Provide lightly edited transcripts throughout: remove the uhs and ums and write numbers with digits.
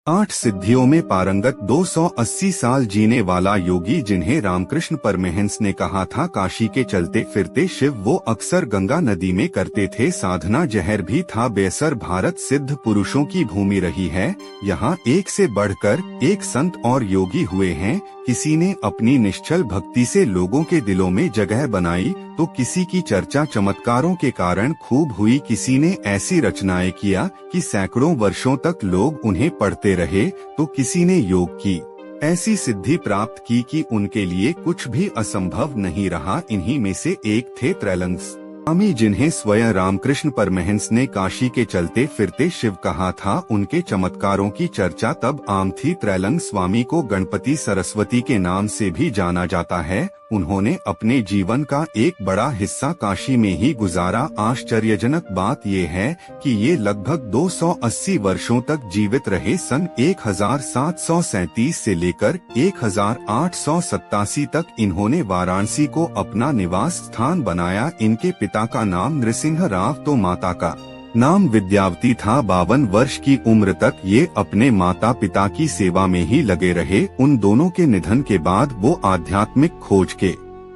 8 सिद्धियों में पारंगत 280 साल जीने वाला योगी जिन्हें रामकृष्ण परमहंस ने कहा था काशी के चलते फिरते शिव, वो अक्सर गंगा नदी में करते थे साधना। जहर भी था बेअसर। भारत सिद्ध पुरुषों की भूमि रही है। यहाँ एक से बढ़कर एक संत और योगी हुए हैं। किसी ने अपनी निश्चल भक्ति से लोगों के दिलों में जगह बनाई तो किसी की चर्चा चमत्कारों के कारण खूब हुई। किसी ने ऐसी रचनाएं किया कि सैकड़ों वर्षों तक लोग उन्हें पढ़ते रहे, तो किसी ने योग की ऐसी सिद्धि प्राप्त की कि उनके लिए कुछ भी असंभव नहीं रहा। इन्हीं में से एक थे त्रैलंग स्वामी, जिन्हें स्वयं रामकृष्ण परमहंस ने काशी के चलते फिरते शिव कहा था। उनके चमत्कारों की चर्चा तब आम थी। त्रैलंग स्वामी को गणपति सरस्वती के नाम से भी जाना जाता है। उन्होंने अपने जीवन का एक बड़ा हिस्सा काशी में ही गुजारा। आश्चर्यजनक बात ये है कि ये लगभग 280 वर्षों तक जीवित रहे। सन 1737 से लेकर 1887 तक इन्होंने वाराणसी को अपना निवास स्थान बनाया। इनके पिता का नाम नृसिंह राव तो माता का नाम विद्यावती था। 52 वर्ष की उम्र तक ये अपने माता पिता की सेवा में ही लगे रहे। उन दोनों के निधन के बाद वो आध्यात्मिक खोज के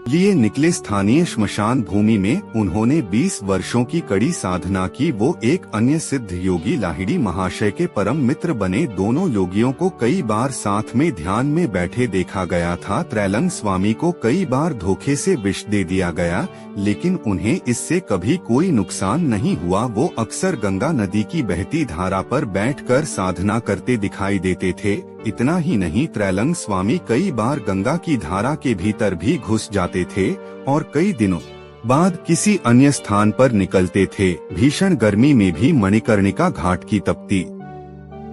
लिए निकले। स्थानीय श्मशान भूमि में उन्होंने 20 वर्षों की कड़ी साधना की। वो एक अन्य सिद्ध योगी लाहिड़ी महाशय के परम मित्र बने। दोनों योगियों को कई बार साथ में ध्यान में बैठे देखा गया था। त्रैलंग स्वामी को कई बार धोखे से विष दे दिया गया, लेकिन उन्हें इससे कभी कोई नुकसान नहीं हुआ। वो अक्सर गंगा नदी की बहती धारा पर बैठकर साधना करते दिखाई देते थे। इतना ही नहीं, त्रैलंग स्वामी कई बार गंगा की धारा के भीतर भी घुस जाते थे और कई दिनों बाद किसी अन्य स्थान पर निकलते थे। भीषण गर्मी में भी मणिकर्णिका घाट की तपती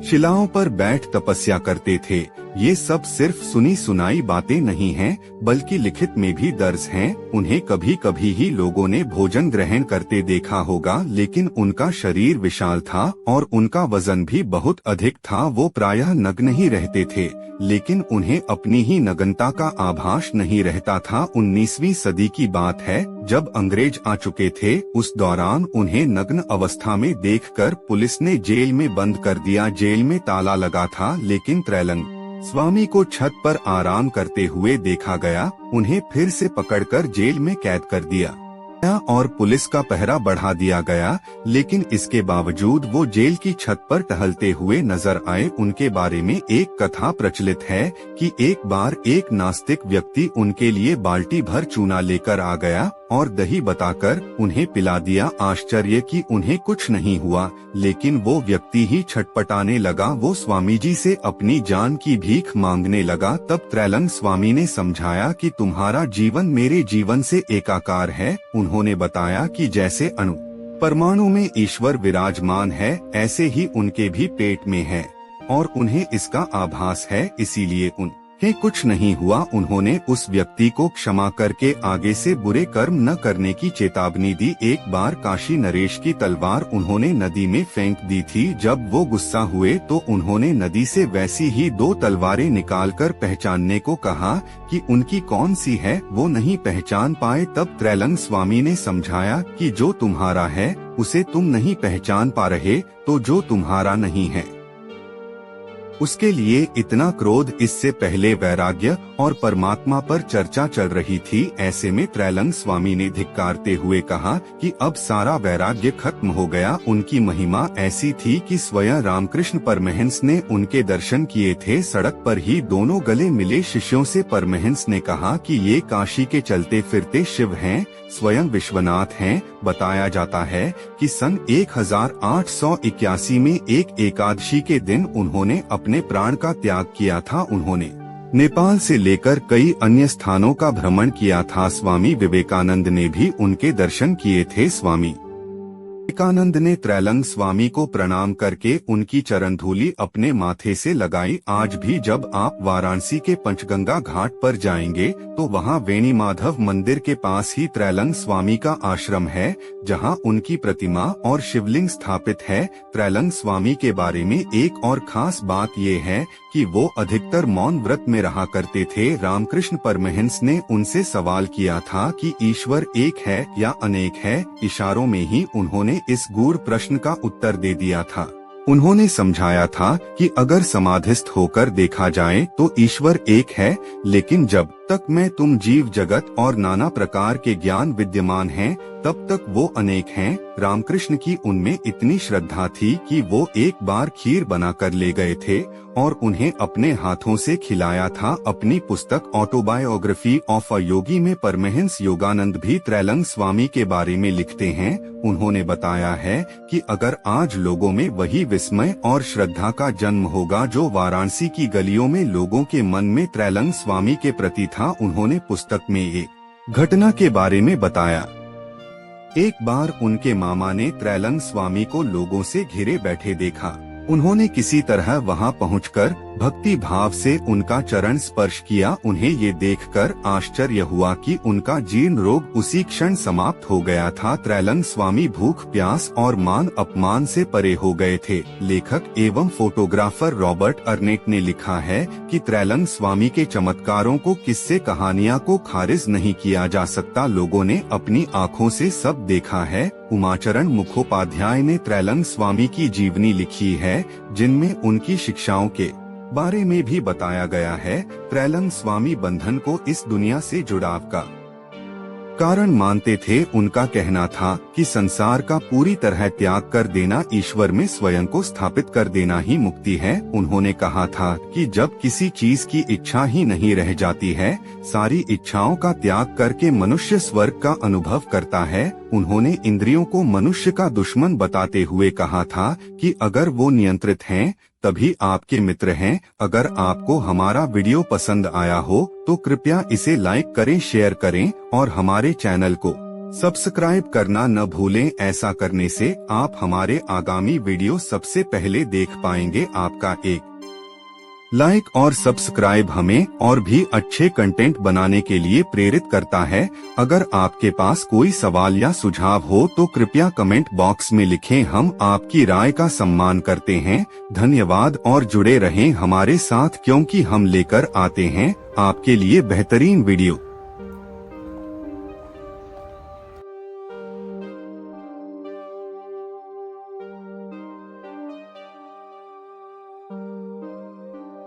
शिलाओं पर बैठ तपस्या करते थे। ये सब सिर्फ सुनी सुनाई बातें नहीं हैं, बल्कि लिखित में भी दर्ज हैं। उन्हें कभी कभी ही लोगों ने भोजन ग्रहण करते देखा होगा, लेकिन उनका शरीर विशाल था और उनका वजन भी बहुत अधिक था। वो प्रायः नग्न ही रहते थे, लेकिन उन्हें अपनी ही नग्नता का आभास नहीं रहता था। 19वीं सदी की बात है, जब अंग्रेज आ चुके थे। उस दौरान उन्हें नग्न अवस्था में देखकर पुलिस ने जेल में बंद कर दिया। जेल में ताला लगा था, लेकिन त्रैलंग स्वामी को छत पर आराम करते हुए देखा गया। उन्हें फिर से पकड़कर जेल में कैद कर दिया और पुलिस का पहरा बढ़ा दिया गया, लेकिन इसके बावजूद वो जेल की छत पर टहलते हुए नजर आए। उनके बारे में एक कथा प्रचलित है कि एक बार एक नास्तिक व्यक्ति उनके लिए बाल्टी भर चूना लेकर आ गया और दही बताकर उन्हें पिला दिया। आश्चर्य कि उन्हें कुछ नहीं हुआ, लेकिन वो व्यक्ति ही छटपटाने लगा। वो स्वामी जी से अपनी जान की भीख मांगने लगा। तब त्रैलंग स्वामी ने समझाया कि तुम्हारा जीवन मेरे जीवन से एकाकार है। उन्होंने बताया कि जैसे अणु परमाणु में ईश्वर विराजमान है, ऐसे ही उनके भी पेट में है और उन्हें इसका आभास है, इसीलिए उन्हें कुछ नहीं हुआ। उन्होंने उस व्यक्ति को क्षमा करके आगे से बुरे कर्म न करने की चेतावनी दी। एक बार काशी नरेश की तलवार उन्होंने नदी में फेंक दी थी। जब वो गुस्सा हुए तो उन्होंने नदी से वैसी ही 2 तलवारें निकालकर पहचानने को कहा कि उनकी कौन सी है। वो नहीं पहचान पाए। तब त्रैलंग स्वामी ने समझाया कि जो तुम्हारा है उसे तुम नहीं पहचान पा रहे, तो जो तुम्हारा नहीं है उसके लिए इतना क्रोध। इससे पहले वैराग्य और परमात्मा पर चर्चा चल रही थी। ऐसे में त्रैलंग स्वामी ने धिक्कारते हुए कहा कि अब सारा वैराग्य खत्म हो गया। उनकी महिमा ऐसी थी कि स्वयं रामकृष्ण परमहंस ने उनके दर्शन किए थे। सड़क पर ही दोनों गले मिले शिष्यों से परमहंस ने कहा कि ये काशी के चलते फिरते शिव हैं, स्वयं विश्वनाथ हैं। बताया जाता है कि सन 1881 में एक एकादशी के दिन उन्होंने अपने प्राण का त्याग किया था। उन्होंने नेपाल से लेकर कई अन्य स्थानों का भ्रमण किया था। स्वामी विवेकानंद ने भी उनके दर्शन किए थे। स्वामी विवेकानंद ने त्रैलंग स्वामी को प्रणाम करके उनकी चरण धूलि अपने माथे से लगाई। आज भी जब आप वाराणसी के पंचगंगा घाट पर जाएंगे तो वहाँ वेणी माधव मंदिर के पास ही त्रैलंग स्वामी का आश्रम है, जहाँ उनकी प्रतिमा और शिवलिंग स्थापित है। त्रैलंग स्वामी के बारे में एक और खास बात ये है कि वो अधिकतर मौन व्रत में रहा करते थे। रामकृष्ण परमहंस ने उनसे सवाल किया था कि ईश्वर एक है या अनेक है। इशारों में ही उन्होंने इस गूढ़ प्रश्न का उत्तर दे दिया था। उन्होंने समझाया था कि अगर समाधिस्थ होकर देखा जाए तो ईश्वर एक है, लेकिन जब तक मैं तुम जीव जगत और नाना प्रकार के ज्ञान विद्यमान हैं, तब तक वो अनेक हैं। रामकृष्ण की उनमें इतनी श्रद्धा थी कि वो एक बार खीर बनाकर ले गए थे और उन्हें अपने हाथों से खिलाया था। अपनी पुस्तक ऑटोबायोग्राफी ऑफ अ योगी में परमहंस योगानंद भी त्रैलंग स्वामी के बारे में लिखते हैं। उन्होंने बताया है कि अगर आज लोगों में वही विस्मय और श्रद्धा का जन्म होगा जो वाराणसी की गलियों में लोगों के मन में त्रैलंग स्वामी के प्रति था। उन्होंने पुस्तक में एक घटना के बारे में बताया। एक बार उनके मामा ने त्रैलंग स्वामी को लोगों से घिरे बैठे देखा। उन्होंने किसी तरह वहां पहुंचकर भक्ति भाव से उनका चरण स्पर्श किया। उन्हें ये देखकर आश्चर्य हुआ कि उनका जीर्ण रोग उसी क्षण समाप्त हो गया था। त्रैलंग स्वामी भूख प्यास और मान अपमान से परे हो गए थे। लेखक एवं फोटोग्राफर रॉबर्ट अर्नेट ने लिखा है कि त्रैलंग स्वामी के चमत्कारों को किस्से कहानियां को खारिज नहीं किया जा सकता। लोगों ने अपनी आँखों से सब देखा है। उमाचरण मुखोपाध्याय ने त्रैलंग स्वामी की जीवनी लिखी है, जिनमें उनकी शिक्षाओं के बारे में भी बताया गया है। त्रैलंग स्वामी बंधन को इस दुनिया से जुड़ाव का कारण मानते थे। उनका कहना था कि संसार का पूरी तरह त्याग कर देना ईश्वर में स्वयं को स्थापित कर देना ही मुक्ति है। उन्होंने कहा था कि जब किसी चीज की इच्छा ही नहीं रह जाती है, सारी इच्छाओं का त्याग करके मनुष्य स्वर्ग का अनुभव करता है। उन्होंने इंद्रियों को मनुष्य का दुश्मन बताते हुए कहा था कि अगर वो नियंत्रित हैं, तभी आपके मित्र हैं। अगर आपको हमारा वीडियो पसंद आया हो तो कृपया इसे लाइक करें, शेयर करें और हमारे चैनल को सब्सक्राइब करना न भूलें। ऐसा करने से आप हमारे आगामी वीडियो सबसे पहले देख पाएंगे। आपका एक लाइक और सब्सक्राइब हमें और भी अच्छे कंटेंट बनाने के लिए प्रेरित करता है। अगर आपके पास कोई सवाल या सुझाव हो तो कृपया कमेंट बॉक्स में लिखें। हम आपकी राय का सम्मान करते हैं। धन्यवाद और जुड़े रहें हमारे साथ, क्योंकि हम लेकर आते हैं आपके लिए बेहतरीन वीडियो।